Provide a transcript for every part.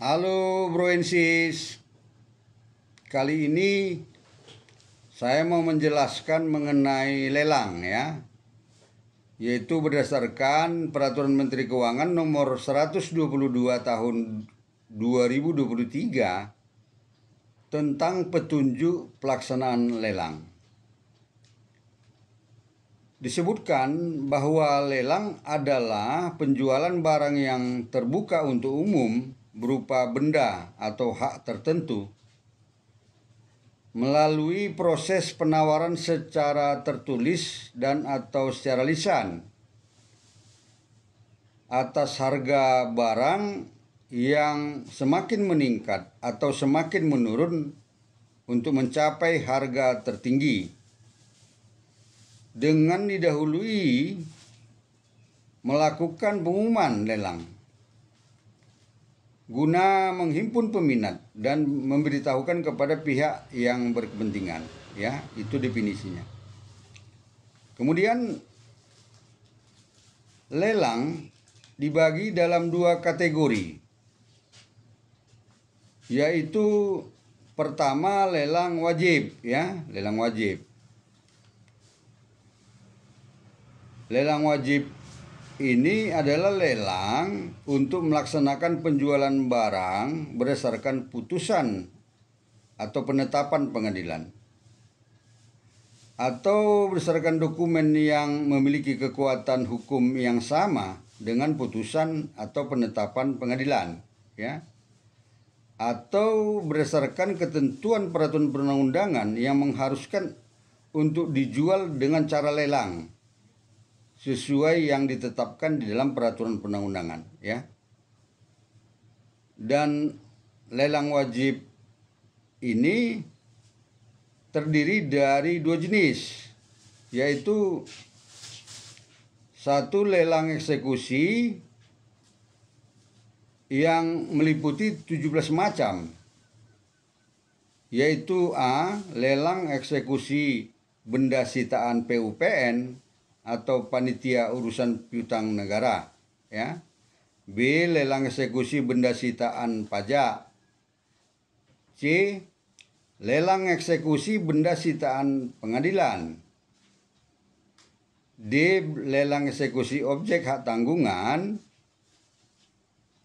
Halo Bro Ensis, kali ini saya mau menjelaskan mengenai lelang ya, yaitu berdasarkan Peraturan Menteri Keuangan nomor 122 tahun 2023 tentang petunjuk pelaksanaan lelang. Disebutkan bahwa lelang adalah penjualan barang yang terbuka untuk umum berupa benda atau hak tertentu melalui proses penawaran secara tertulis dan atau secara lisan atas harga barang yang semakin meningkat atau semakin menurun untuk mencapai harga tertinggi, dengan didahului melakukan pengumuman lelang guna menghimpun peminat dan memberitahukan kepada pihak yang berkepentingan, ya, itu definisinya. Kemudian lelang dibagi dalam dua kategori, yaitu pertama lelang wajib, ya, lelang wajib. Lelang wajib ini adalah lelang untuk melaksanakan penjualan barang berdasarkan putusan atau penetapan pengadilan, atau berdasarkan dokumen yang memiliki kekuatan hukum yang sama dengan putusan atau penetapan pengadilan, ya, atau berdasarkan ketentuan peraturan perundang-undangan yang mengharuskan untuk dijual dengan cara lelang sesuai yang ditetapkan di dalam peraturan perundang-undangan, ya. Dan lelang wajib ini terdiri dari dua jenis, yaitu satu lelang eksekusi yang meliputi 17 macam, yaitu A. Lelang eksekusi benda sitaan PUPN atau panitia urusan piutang negara, ya. B. Lelang eksekusi benda sitaan pajak. C. Lelang eksekusi benda sitaan pengadilan. D. Lelang eksekusi objek hak tanggungan.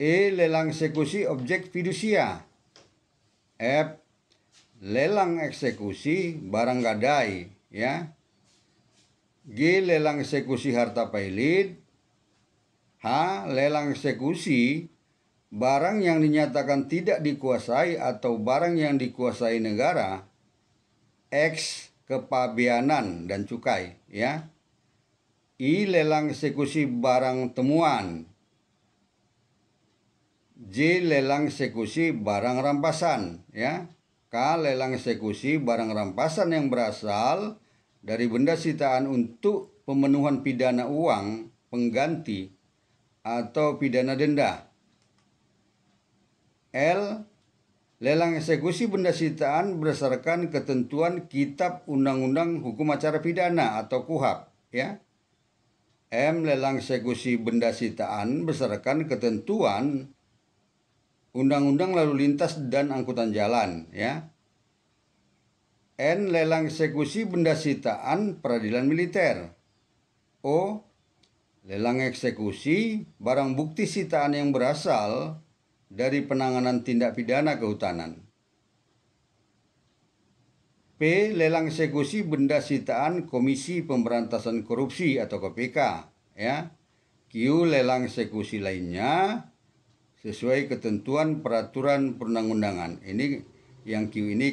E. Lelang eksekusi objek fidusia. F. Lelang eksekusi barang gadai, ya. G. Lelang eksekusi harta pailit. H. Lelang eksekusi barang yang dinyatakan tidak dikuasai atau barang yang dikuasai negara. X. Kepabeanan dan cukai, ya. I. Lelang eksekusi barang temuan. J. Lelang eksekusi barang rampasan, ya. K. Lelang eksekusi barang rampasan yang berasal dari benda sitaan untuk pemenuhan pidana uang pengganti atau pidana denda. L. Lelang eksekusi benda sitaan berdasarkan ketentuan Kitab Undang-Undang Hukum Acara Pidana atau KUHP, ya. M. Lelang eksekusi benda sitaan berdasarkan ketentuan Undang-Undang Lalu Lintas dan Angkutan Jalan, ya. N. Lelang eksekusi benda sitaan peradilan militer. O. Lelang eksekusi barang bukti sitaan yang berasal dari penanganan tindak pidana kehutanan. P. Lelang eksekusi benda sitaan Komisi Pemberantasan Korupsi atau KPK, ya. Q. Lelang eksekusi lainnya sesuai ketentuan peraturan perundang-undangan. Ini yang Q ini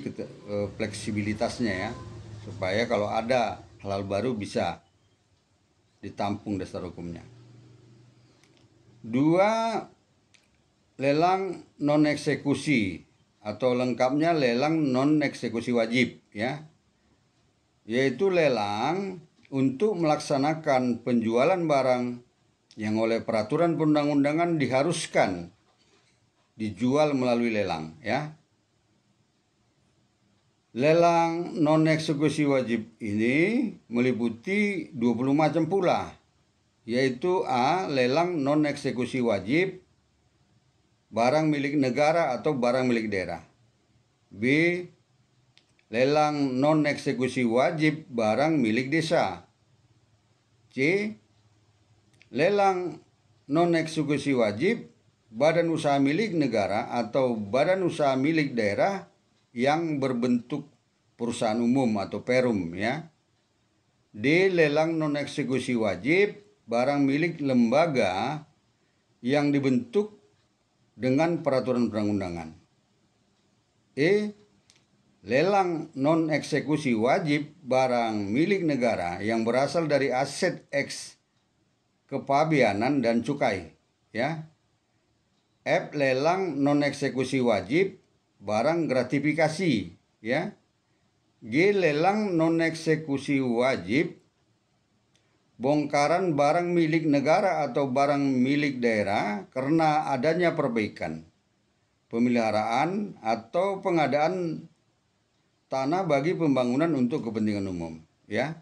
fleksibilitasnya, ya, supaya kalau ada hal-hal baru bisa ditampung dasar hukumnya. 2. Lelang non eksekusi atau lengkapnya lelang non eksekusi wajib, ya, yaitu lelang untuk melaksanakan penjualan barang yang oleh peraturan perundang-undangan diharuskan dijual melalui lelang, ya. Lelang non-eksekusi wajib ini meliputi 20 macam pula, yaitu A. Lelang non-eksekusi wajib barang milik negara atau barang milik daerah. B. Lelang non eksekusi wajib barang milik desa. C. Lelang non eksekusi wajib badan usaha milik negara atau badan usaha milik daerah yang berbentuk perusahaan umum atau perum, ya. D. Lelang non eksekusi wajib barang milik lembaga yang dibentuk dengan peraturan perundang-undangan. E. Lelang non eksekusi wajib barang milik negara yang berasal dari aset eks kepabeanan dan cukai, ya. F. Lelang non eksekusi wajib barang gratifikasi, ya. G. Lelang non eksekusi wajib bongkaran barang milik negara atau barang milik daerah karena adanya perbaikan, pemeliharaan atau pengadaan tanah bagi pembangunan untuk kepentingan umum, ya.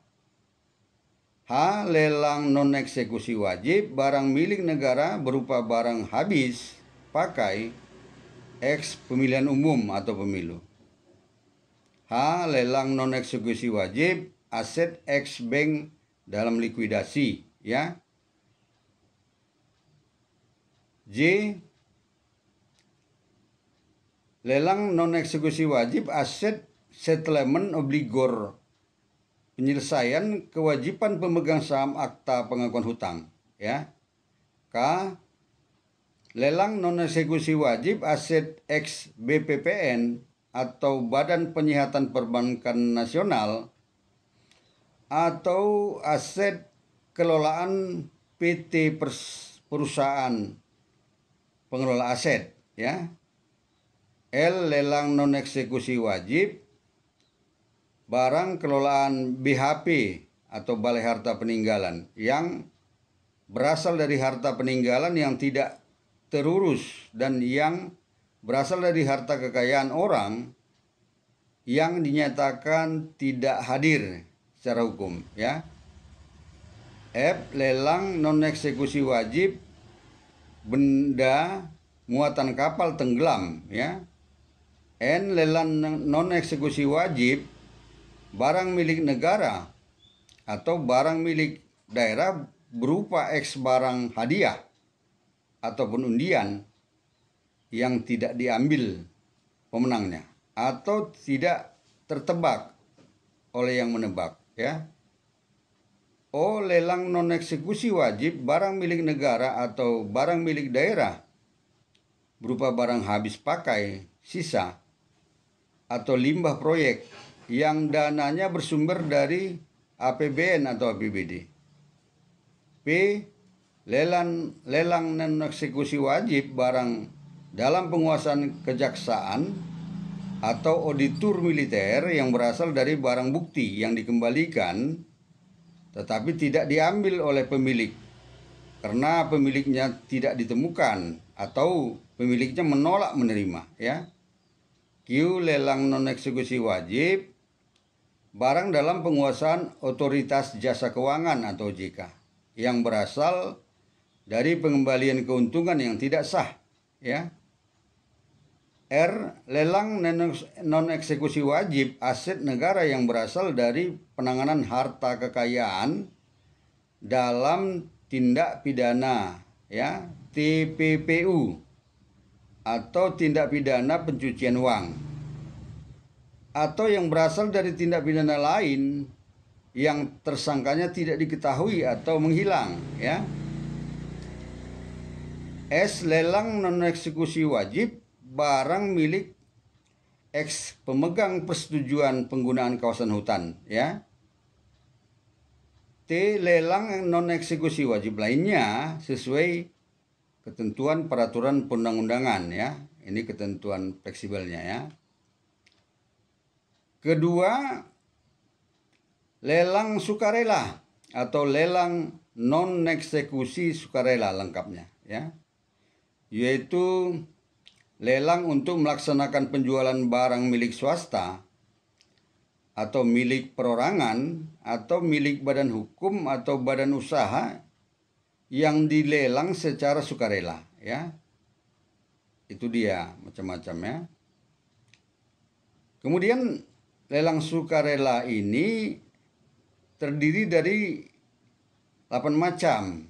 H. Lelang non eksekusi wajib barang milik negara berupa barang habis pakai eks pemilihan umum atau pemilu. H. Lelang non eksekusi wajib aset eks bank dalam likuidasi, ya. J. Lelang non eksekusi wajib aset settlement obligor penyelesaian kewajiban pemegang saham akta pengakuan hutang, ya. K. Lelang non eksekusi wajib aset eks BPPN atau Badan Penyihatan Perbankan Nasional atau aset kelolaan PT perusahaan pengelola aset, ya. L. Lelang non eksekusi wajib barang kelolaan BHP atau Balai Harta Peninggalan yang berasal dari harta peninggalan yang tidak terurus dan yang berasal dari harta kekayaan orang yang dinyatakan tidak hadir secara hukum, ya. F. Lelang non eksekusi wajib benda muatan kapal tenggelam, ya. N. Lelang non eksekusi wajib barang milik negara atau barang milik daerah berupa eks barang hadiah ataupun undian yang tidak diambil pemenangnya atau tidak tertebak oleh yang menebak, ya. O. Lelang non eksekusi wajib barang milik negara atau barang milik daerah berupa barang habis pakai, sisa atau limbah proyek yang dananya bersumber dari APBN atau APBD. P. Lelang non eksekusi wajib barang dalam penguasaan kejaksaan atau auditur militer yang berasal dari barang bukti yang dikembalikan tetapi tidak diambil oleh pemilik karena pemiliknya tidak ditemukan atau pemiliknya menolak menerima, ya. Q. Lelang non eksekusi wajib barang dalam penguasaan otoritas jasa keuangan atau OJK yang berasal dari pengembalian keuntungan yang tidak sah, ya. R. Lelang non eksekusi wajib aset negara yang berasal dari penanganan harta kekayaan dalam tindak pidana, ya, TPPU atau tindak pidana pencucian uang atau yang berasal dari tindak pidana lain yang tersangkanya tidak diketahui atau menghilang, ya. S. Lelang non eksekusi wajib barang milik eks pemegang persetujuan penggunaan kawasan hutan, ya. T. Lelang non eksekusi wajib lainnya sesuai ketentuan peraturan perundang-undangan, ya. Ini ketentuan fleksibelnya, ya. Kedua, lelang sukarela atau lelang non eksekusi sukarela lengkapnya, ya. Yaitu lelang untuk melaksanakan penjualan barang milik swasta atau milik perorangan atau milik badan hukum atau badan usaha yang dilelang secara sukarela, ya. Itu dia macam-macam ya. Kemudian lelang sukarela ini terdiri dari 8 macam,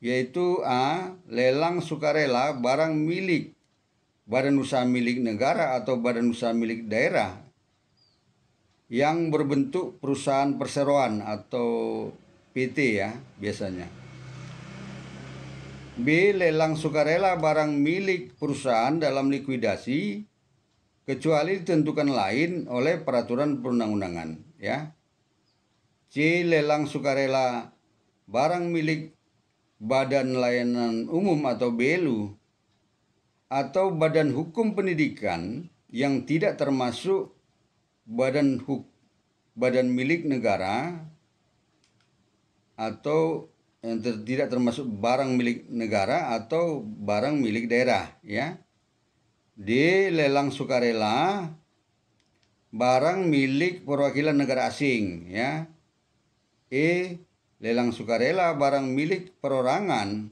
yaitu A. Lelang sukarela barang milik badan usaha milik negara atau badan usaha milik daerah yang berbentuk perusahaan perseroan atau PT ya biasanya. B. Lelang sukarela barang milik perusahaan dalam likuidasi kecuali ditentukan lain oleh peraturan perundang-undangan ya. C. Lelang sukarela barang milik Badan Layanan Umum atau BLU atau badan hukum pendidikan yang tidak termasuk badan milik negara atau yang tidak termasuk barang milik negara atau barang milik daerah ya. D. Lelang sukarela barang milik perwakilan negara asing ya. E. Lelang sukarela barang milik perorangan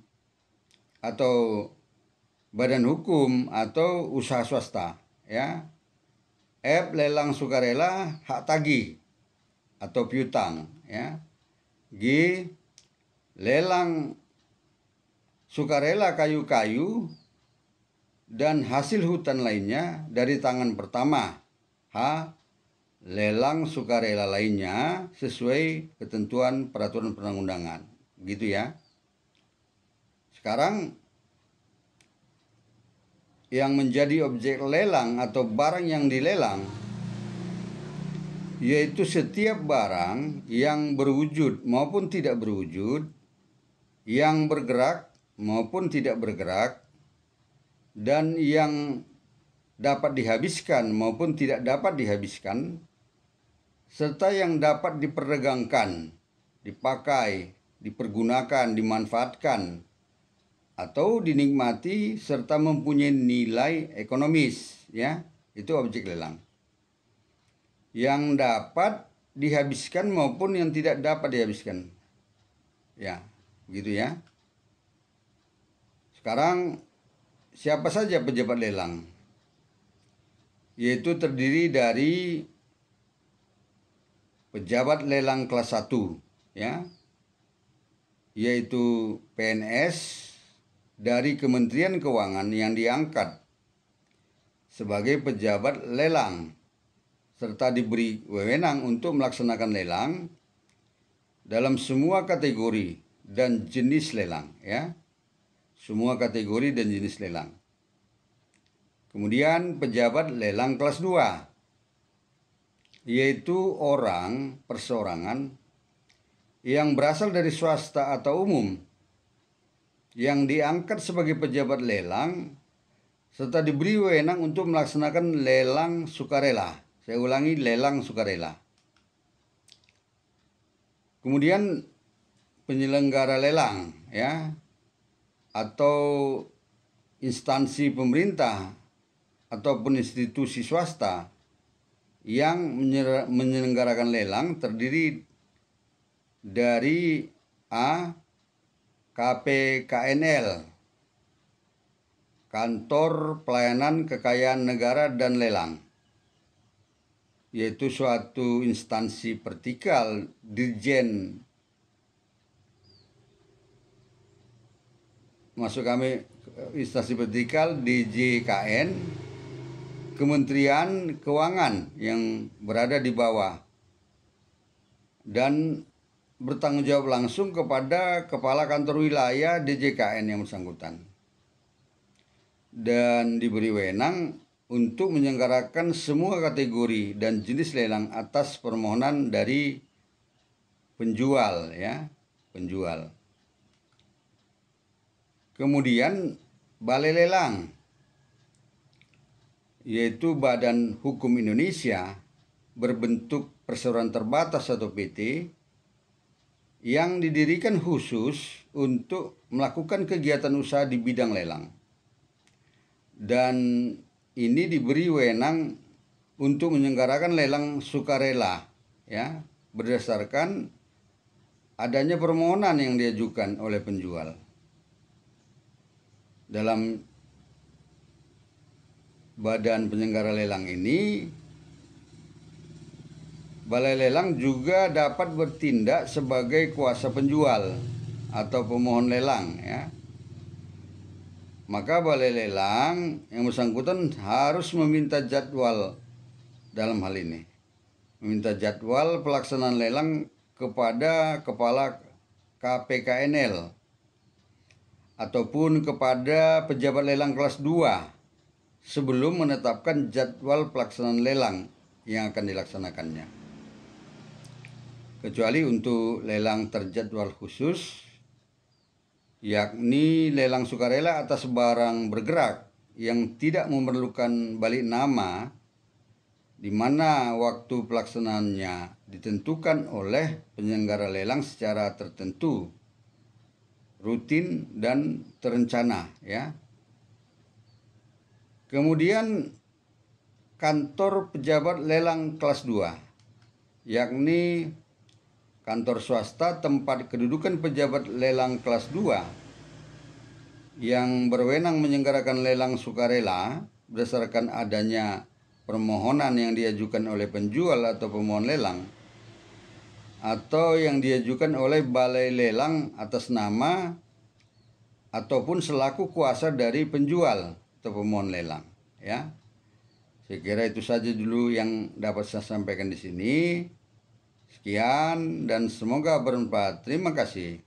atau badan hukum atau usaha swasta ya. F. Lelang sukarela hak tagih atau piutang ya. G. Lelang sukarela kayu-kayu dan hasil hutan lainnya dari tangan pertama. H. Lelang sukarela lainnya sesuai ketentuan peraturan perundang-undangan. Gitu ya. Sekarang yang menjadi objek lelang atau barang yang dilelang yaitu setiap barang yang berwujud maupun tidak berwujud, yang bergerak maupun tidak bergerak, dan yang dapat dihabiskan maupun tidak dapat dihabiskan, serta yang dapat diperdagangkan, dipakai, dipergunakan, dimanfaatkan, atau dinikmati serta mempunyai nilai ekonomis ya. Itu objek lelang. Yang dapat dihabiskan maupun yang tidak dapat dihabiskan. Ya, begitu ya. Sekarang siapa saja pejabat lelang? Yaitu terdiri dari pejabat lelang kelas 1 ya, yaitu PNS dari Kementerian Keuangan yang diangkat sebagai pejabat lelang serta diberi wewenang untuk melaksanakan lelang dalam semua kategori dan jenis lelang ya. Semua kategori dan jenis lelang. Kemudian pejabat lelang kelas 2 yaitu orang perseorangan yang berasal dari swasta atau umum yang diangkat sebagai pejabat lelang serta diberi wewenang untuk melaksanakan lelang sukarela. Saya ulangi, lelang sukarela. Kemudian penyelenggara lelang ya, atau instansi pemerintah ataupun institusi swasta yang menyelenggarakan lelang terdiri dari A. KPKNL, Kantor Pelayanan Kekayaan Negara dan Lelang, yaitu suatu instansi vertikal Dirjen, maksud kami instansi vertikal DJKN, Kementerian Keuangan yang berada di bawah dan bertanggung jawab langsung kepada Kepala Kantor Wilayah DJKN yang bersangkutan dan diberi wewenang untuk menyelenggarakan semua kategori dan jenis lelang atas permohonan dari penjual ya, penjual. Kemudian Balai Lelang yaitu Badan Hukum Indonesia berbentuk perseroan terbatas atau PT yang didirikan khusus untuk melakukan kegiatan usaha di bidang lelang. Dan ini diberi wewenang untuk menyelenggarakan lelang sukarela ya, berdasarkan adanya permohonan yang diajukan oleh penjual. Dalam badan penyelenggara lelang ini, Balai Lelang juga dapat bertindak sebagai kuasa penjual atau pemohon lelang, ya. Maka Balai Lelang yang bersangkutan harus meminta jadwal dalam hal ini. Meminta jadwal pelaksanaan lelang kepada kepala KPKNL ataupun kepada pejabat lelang kelas 2 sebelum menetapkan jadwal pelaksanaan lelang yang akan dilaksanakannya. Kecuali untuk lelang terjadwal khusus, yakni lelang sukarela atas barang bergerak yang tidak memerlukan balik nama, di mana waktu pelaksanaannya ditentukan oleh penyelenggara lelang secara tertentu, rutin dan terencana, ya. Kemudian kantor pejabat lelang kelas 2, yakni kantor swasta tempat kedudukan pejabat lelang kelas 2 yang berwenang menyelenggarakan lelang sukarela berdasarkan adanya permohonan yang diajukan oleh penjual atau pemohon lelang, atau yang diajukan oleh balai lelang atas nama ataupun selaku kuasa dari penjual atau pemohon lelang, ya. Saya kira itu saja dulu yang dapat saya sampaikan di sini. Sekian dan semoga bermanfaat. Terima kasih.